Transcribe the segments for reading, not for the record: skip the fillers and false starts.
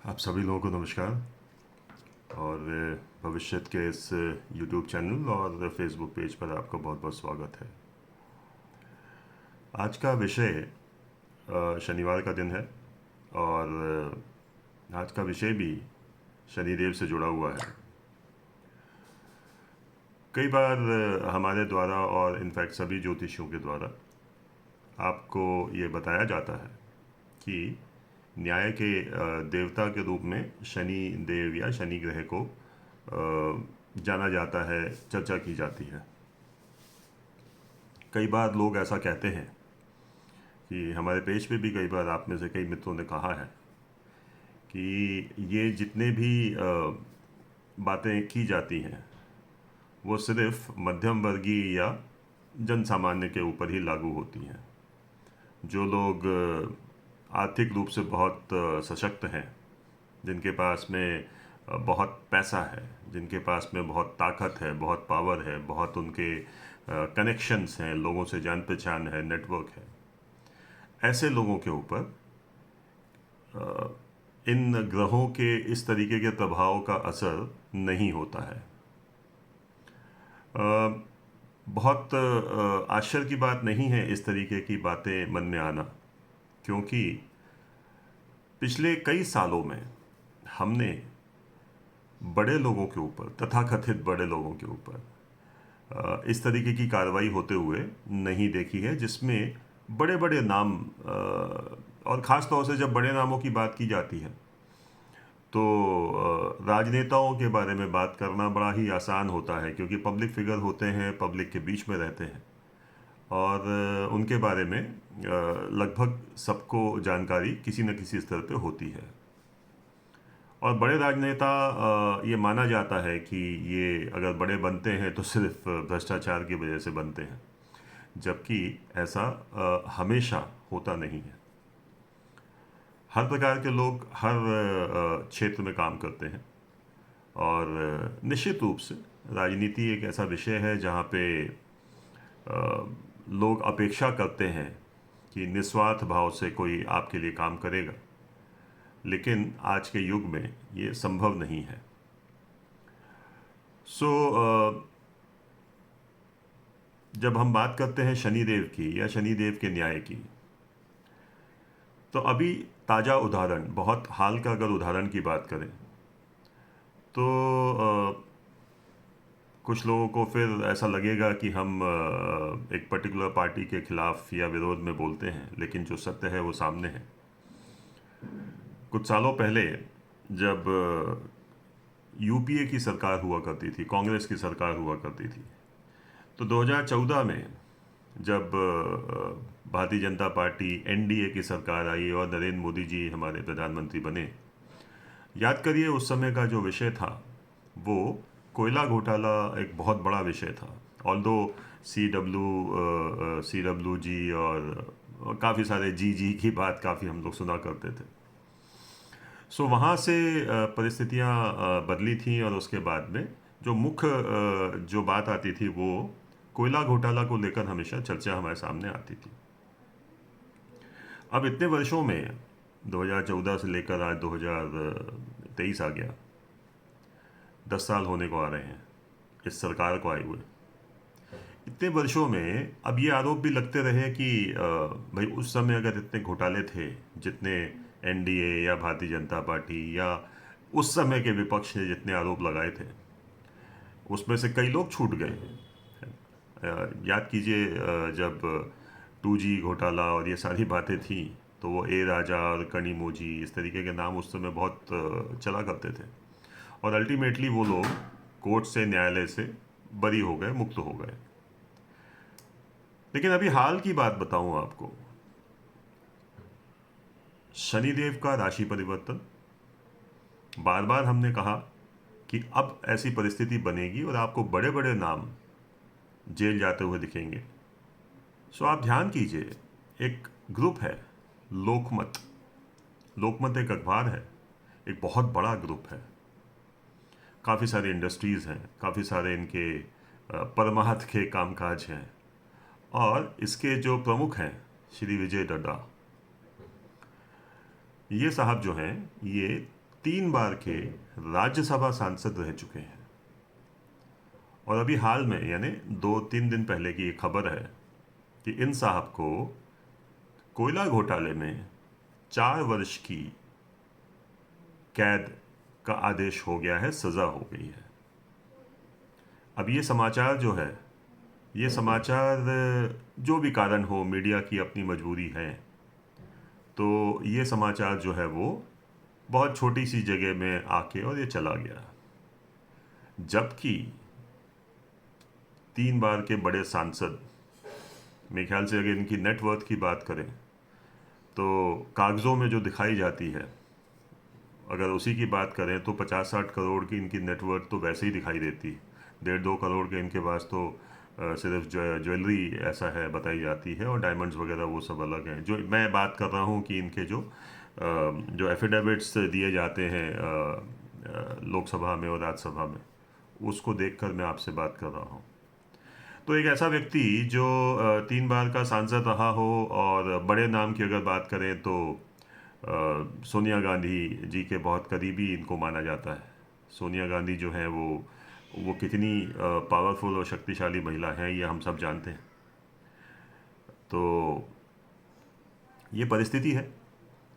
आप सभी लोगों को नमस्कार। और भविष्य के इस यूट्यूब चैनल और फेसबुक पेज पर आपका बहुत बहुत स्वागत है। आज का विषय शनिवार का दिन है और आज का विषय भी शनिदेव से जुड़ा हुआ है। कई बार हमारे द्वारा और इनफैक्ट सभी ज्योतिषियों के द्वारा आपको ये बताया जाता है कि न्याय के देवता के रूप में शनि देव या शनि ग्रह को जाना जाता है, चर्चा की जाती है। कई बार लोग ऐसा कहते हैं कि हमारे पेज पे भी कई बार आप में से कई मित्रों ने कहा है कि ये जितने भी बातें की जाती हैं वो सिर्फ मध्यम वर्गीय या जन सामान्य के ऊपर ही लागू होती हैं। जो लोग आर्थिक रूप से बहुत सशक्त हैं, जिनके पास में बहुत पैसा है, जिनके पास में बहुत ताकत है, बहुत पावर है, बहुत उनके कनेक्शंस हैं, लोगों से जान पहचान है, नेटवर्क है, ऐसे लोगों के ऊपर इन ग्रहों के इस तरीके के प्रभाव का असर नहीं होता है। बहुत आश्चर्य की बात नहीं है इस तरीके की बातें मन में आना, क्योंकि पिछले कई सालों में हमने बड़े लोगों के ऊपर, तथाकथित बड़े लोगों के ऊपर इस तरीके की कार्रवाई होते हुए नहीं देखी है, जिसमें बड़े बड़े नाम और ख़ास तौर से जब बड़े नामों की बात की जाती है तो राजनेताओं के बारे में बात करना बड़ा ही आसान होता है, क्योंकि पब्लिक फिगर होते हैं, पब्लिक के बीच में रहते हैं और उनके बारे में लगभग सबको जानकारी किसी न किसी स्तर पे होती है। और बड़े राजनेता, ये माना जाता है कि ये अगर बड़े बनते हैं तो सिर्फ भ्रष्टाचार की वजह से बनते हैं, जबकि ऐसा हमेशा होता नहीं है। हर प्रकार के लोग हर क्षेत्र में काम करते हैं और निश्चित रूप से राजनीति एक ऐसा विषय है जहाँ पे लोग अपेक्षा करते हैं कि निस्वार्थ भाव से कोई आपके लिए काम करेगा, लेकिन आज के युग में ये संभव नहीं है। सो जब हम बात करते हैं शनिदेव की या शनिदेव के न्याय की, तो अभी ताज़ा उदाहरण, बहुत हाल का अगर उदाहरण की बात करें तो कुछ लोगों को फिर ऐसा लगेगा कि हम एक पर्टिकुलर पार्टी के खिलाफ या विरोध में बोलते हैं, लेकिन जो सत्य है वो सामने है। कुछ सालों पहले जब यूपीए की सरकार हुआ करती थी, कांग्रेस की सरकार हुआ करती थी, तो 2014 में जब भारतीय जनता पार्टी एनडीए की सरकार आई और नरेंद्र मोदी जी हमारे प्रधानमंत्री बने, याद करिए उस समय का जो विषय था वो कोयला घोटाला एक बहुत बड़ा विषय था। ऑल्दो सी डब्ल्यू जी और काफ़ी सारे जी की बात काफ़ी हम लोग सुना करते थे। सो वहाँ से परिस्थितियाँ बदली थी और उसके बाद में जो मुख्य जो बात आती थी वो कोयला घोटाला को लेकर हमेशा चर्चा हमारे सामने आती थी। अब इतने वर्षों में 2014 से लेकर आज 2023 आ गया, 10 साल होने को आ रहे हैं इस सरकार को आए हुए। इतने वर्षों में अब ये आरोप भी लगते रहे कि भाई उस समय अगर इतने घोटाले थे, जितने एनडीए या भारतीय जनता पार्टी या उस समय के विपक्ष ने जितने आरोप लगाए थे, उसमें से कई लोग छूट गए। याद कीजिए जब 2G घोटाला और ये सारी बातें थी, तो वो ए राजा और कनिमोझी इस तरीके के नाम उस समय बहुत चला करते थे और अल्टीमेटली वो लोग कोर्ट से, न्यायालय से बरी हो गए, मुक्त हो गए। लेकिन अभी हाल की बात बताऊं आपको, शनिदेव का राशि परिवर्तन, बार बार हमने कहा कि अब ऐसी परिस्थिति बनेगी और आपको बड़े बड़े नाम जेल जाते हुए दिखेंगे। सो आप ध्यान कीजिए, एक ग्रुप है लोकमत, लोकमत एक अखबार है, एक बहुत बड़ा ग्रुप है, काफ़ी सारी इंडस्ट्रीज़ हैं, काफ़ी सारे इनके परमार्थ के कामकाज हैं और इसके जो प्रमुख हैं श्री विजय डड्डा, ये साहब जो हैं ये 3 बार के राज्यसभा सांसद रह चुके हैं। और अभी हाल में यानी 2-3 दिन पहले की एक खबर है कि इन साहब को कोयला घोटाले में 4 वर्ष की कैद का आदेश हो गया है, सज़ा हो गई है। अब ये समाचार जो है, ये समाचार जो भी कारण हो, मीडिया की अपनी मजबूरी है, तो ये समाचार जो है वो बहुत छोटी सी जगह में आके और ये चला गया। जबकि 3 बार के बड़े सांसद, मेरे ख्याल से अगर इनकी नेटवर्थ की बात करें तो कागज़ों में जो दिखाई जाती है, अगर उसी की बात करें तो 50-60 करोड़ की इनकी नेटवर्थ तो वैसे ही दिखाई देती है। 1.5-2 करोड़ के इनके पास तो सिर्फ ज्वेलरी ऐसा है बताई जाती है, और डायमंड्स वगैरह वो सब अलग हैं। जो मैं बात कर रहा हूँ कि इनके जो एफिडेविट्स दिए जाते हैं लोकसभा में और राज्यसभा में, उसको देखकर मैं आपसे बात कर रहा हूँ। तो एक ऐसा व्यक्ति जो 3 बार का सांसद रहा हो, और बड़े नाम की अगर बात करें तो सोनिया गांधी जी के बहुत करीबी इनको माना जाता है। सोनिया गांधी जो है वो कितनी पावरफुल और शक्तिशाली महिला हैं, ये हम सब जानते हैं। तो ये परिस्थिति है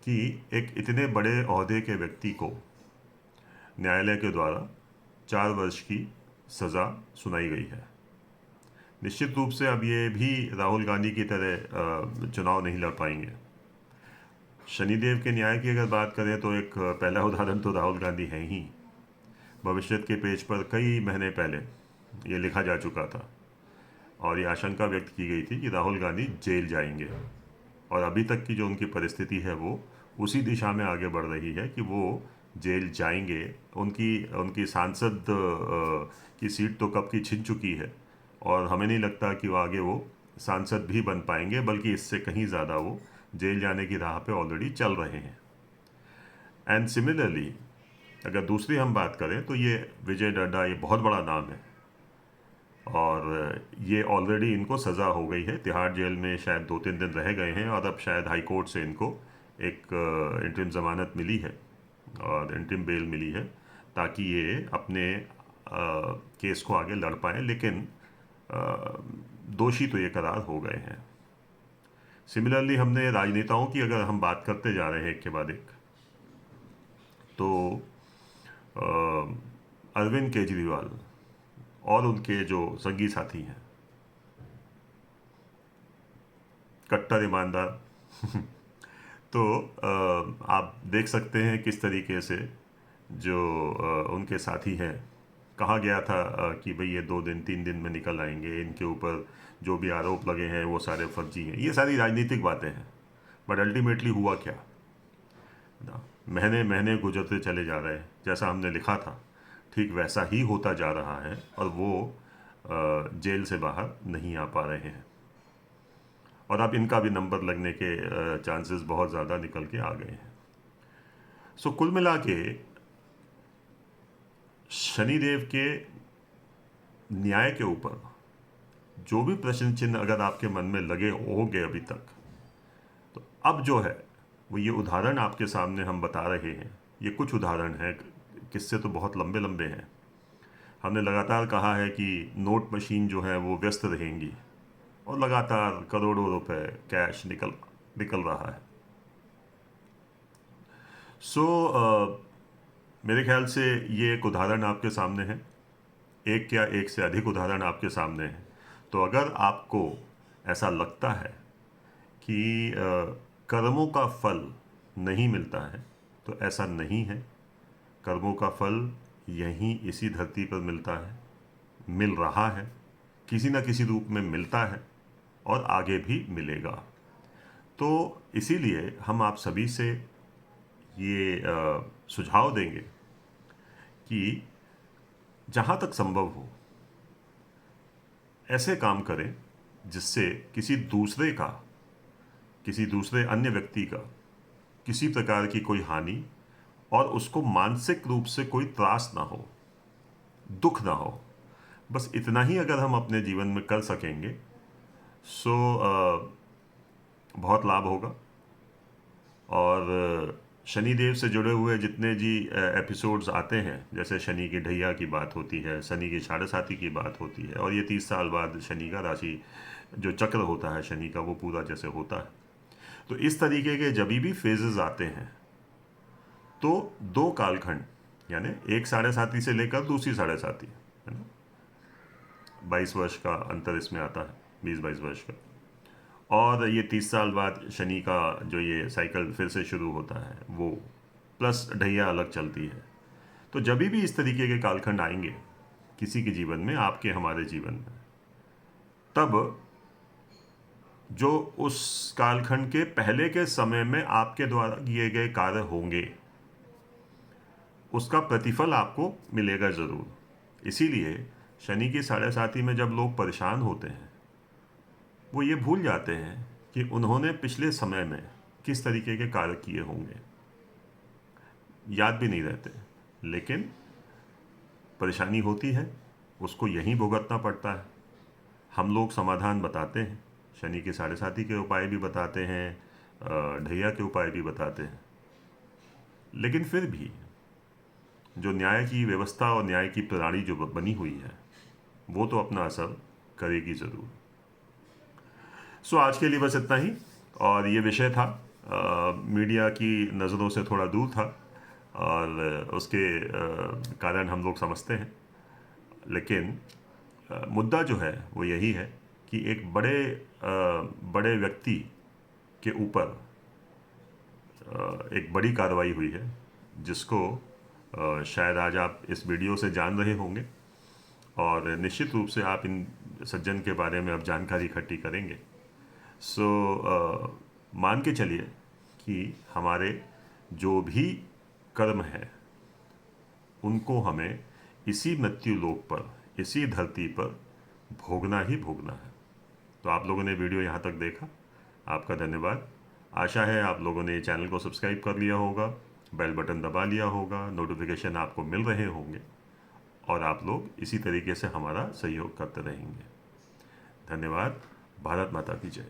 कि एक इतने बड़े ओहदे के व्यक्ति को न्यायालय के द्वारा 4 वर्ष की सज़ा सुनाई गई है। निश्चित रूप से अब ये भी राहुल गांधी की तरह चुनाव नहीं लड़ पाएंगे। शनिदेव के न्याय की अगर बात करें तो एक पहला उदाहरण तो राहुल गांधी हैं ही। भविष्य के पेज पर कई महीने पहले ये लिखा जा चुका था, और ये आशंका व्यक्त की गई थी कि राहुल गांधी जेल जाएंगे, और अभी तक की जो उनकी परिस्थिति है वो उसी दिशा में आगे बढ़ रही है कि वो जेल जाएंगे। उनकी सांसद की सीट तो कब की छिन चुकी है, और हमें नहीं लगता कि वो आगे वो सांसद भी बन पाएंगे, बल्कि इससे कहीं ज़्यादा वो जेल जाने की राह पे ऑलरेडी चल रहे हैं। एंड सिमिलरली अगर दूसरी हम बात करें तो ये विजय डड्डा, ये बहुत बड़ा नाम है, और ये ऑलरेडी इनको सज़ा हो गई है। तिहाड़ जेल में शायद 2-3 दिन रह गए हैं, और अब शायद हाई कोर्ट से इनको एक इंटरिम ज़मानत मिली है और इंटरिम बेल मिली है, ताकि ये अपने केस को आगे लड़ पाएँ। लेकिन दोषी तो ये करार हो गए हैं। सिमिलरली हमने राजनेताओं की अगर हम बात करते जा रहे हैं एक के बाद एक, तो अरविंद केजरीवाल और उनके जो संगी साथी हैं, कट्टर ईमानदार तो आप देख सकते हैं किस तरीके से जो उनके साथी हैं, कहा गया था कि भाई ये 2-3 दिन में निकल आएंगे, इनके ऊपर जो भी आरोप लगे हैं वो सारे फर्जी हैं। ये सारी राजनीतिक बातें हैं, बट अल्टीमेटली हुआ क्या ना, महीने महीने गुजरते चले जा रहे हैं। जैसा हमने लिखा था ठीक वैसा ही होता जा रहा है, और वो जेल से बाहर नहीं आ पा रहे हैं, और अब इनका भी नंबर लगने के चांसेस बहुत ज़्यादा निकल के आ गए हैं। सो कुल मिला के शनिदेव के न्याय के ऊपर जो भी प्रश्न चिन्ह अगर आपके मन में लगे होंगे अभी तक, तो अब जो है वो ये उदाहरण आपके सामने हम बता रहे हैं। ये कुछ उदाहरण हैं, किस्से तो बहुत लंबे लंबे हैं। हमने लगातार कहा है कि नोट मशीन जो है वो व्यस्त रहेंगी, और लगातार करोड़ों रुपए कैश निकल रहा है। मेरे ख्याल से ये एक उदाहरण आपके सामने है, एक क्या एक से अधिक उदाहरण आपके सामने हैं। तो अगर आपको ऐसा लगता है कि कर्मों का फल नहीं मिलता है, तो ऐसा नहीं है। कर्मों का फल यहीं इसी धरती पर मिलता है, मिल रहा है, किसी न किसी रूप में मिलता है, और आगे भी मिलेगा। तो इसीलिए हम आप सभी से ये सुझाव देंगे कि जहाँ तक संभव हो ऐसे काम करें जिससे किसी दूसरे अन्य व्यक्ति का किसी प्रकार की कोई हानि, और उसको मानसिक रूप से कोई त्रास ना हो, दुख ना हो। बस इतना ही अगर हम अपने जीवन में कर सकेंगे सो बहुत लाभ होगा। और शनिदेव से जुड़े हुए जितने जी एपिसोड्स आते हैं, जैसे शनि की ढैया की बात होती है, शनि की साढ़े साती की बात होती है, और ये 30 साल बाद शनि का राशि जो चक्र होता है शनि का वो पूरा जैसे होता है। तो इस तरीके के जब भी फेजेस आते हैं तो दो कालखंड, यानी एक साढ़े साती से लेकर दूसरी साढ़े साती, है ना, 22 वर्ष का अंतर इसमें आता है, 20-22 वर्ष का। और ये 30 साल बाद शनि का जो ये साइकिल फिर से शुरू होता है वो, प्लस ढैया अलग चलती है। तो जब भी इस तरीके के कालखंड आएंगे किसी के जीवन में, आपके हमारे जीवन में, तब जो उस कालखंड के पहले के समय में आपके द्वारा किए गए कार्य होंगे उसका प्रतिफल आपको मिलेगा ज़रूर। इसीलिए शनि की साढ़े साती में जब लोग परेशान होते हैं वो ये भूल जाते हैं कि उन्होंने पिछले समय में किस तरीके के कार्य किए होंगे, याद भी नहीं रहते। लेकिन परेशानी होती है, उसको यहीं भुगतना पड़ता है। हम लोग समाधान बताते हैं, शनि की साढ़े साती के उपाय भी बताते हैं, ढैया के उपाय भी बताते हैं, लेकिन फिर भी जो न्याय की व्यवस्था और न्याय की प्रणाली जो बनी हुई है वो तो अपना असर करेगी ज़रूर। सो आज के लिए बस इतना ही। और ये विषय था मीडिया की नज़रों से थोड़ा दूर था, और उसके कारण हम लोग समझते हैं, लेकिन मुद्दा जो है वो यही है कि एक बड़े व्यक्ति के ऊपर एक बड़ी कार्रवाई हुई है, जिसको शायद आज आप इस वीडियो से जान रहे होंगे, और निश्चित रूप से आप इन सज्जन के बारे में अब जानकारी इकट्ठी करेंगे। सो मान के चलिए कि हमारे जो भी कर्म हैं उनको हमें इसी मृत्यु लोक पर, इसी धरती पर भोगना ही भोगना है। तो आप लोगों ने वीडियो यहाँ तक देखा, आपका धन्यवाद। आशा है आप लोगों ने चैनल को सब्सक्राइब कर लिया होगा, बेल बटन दबा लिया होगा, नोटिफिकेशन आपको मिल रहे होंगे, और आप लोग इसी तरीके से हमारा सहयोग करते रहेंगे। धन्यवाद। भारत माता की जय।